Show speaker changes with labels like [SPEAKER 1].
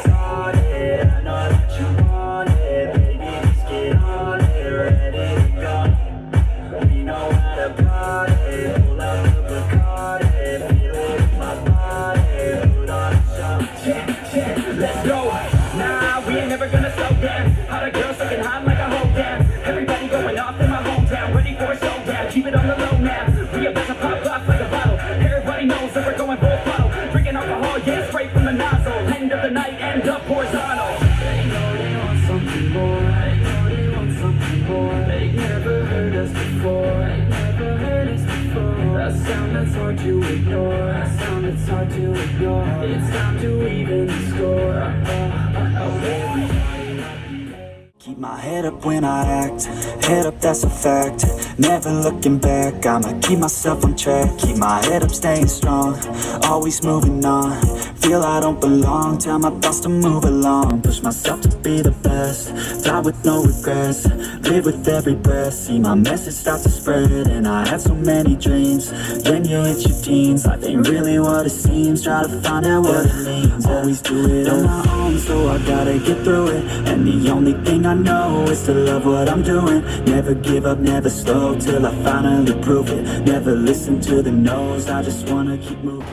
[SPEAKER 1] started. I know that you want it, baby, just get on it, ready to go. We know how to party, pull out the Bacardi, feel it in my body, put on a show. Yeah, let's go. Nah, we ain't never gonna slow down. How the girls looking hot like a whole damn. Everybody going off in my hometown, ready for a showdown. Keep it on the low now. We about to pop off like a bottle. Everybody knows that we're going full throttle. Drinking alcohol, yeah, straight from the nozzle. End of the night, end up horizontal. They know they want something more. They know they want something more. They never heard us before. They never heard us before. A sound that's hard to ignore. A sound that's hard to ignore. It's time to even the score.
[SPEAKER 2] Keep my head up when I act, head up, that's a fact. Never looking back, I'ma keep myself on track. Keep my head up, staying strong, always moving on. Feel I don't belong, tell my thoughts to move along. Push myself to be the best, die with no regrets. Live with every breath, see my message start to spread. And I had so many dreams, then you hit your teens. Life ain't really what it seems, try to find out what it means. Always do it on my own, so I gotta get through it. And the only thing I know is to love what I'm doing. Never give up, never slow, till I finally prove it. Never listen to the no's, I just wanna keep moving.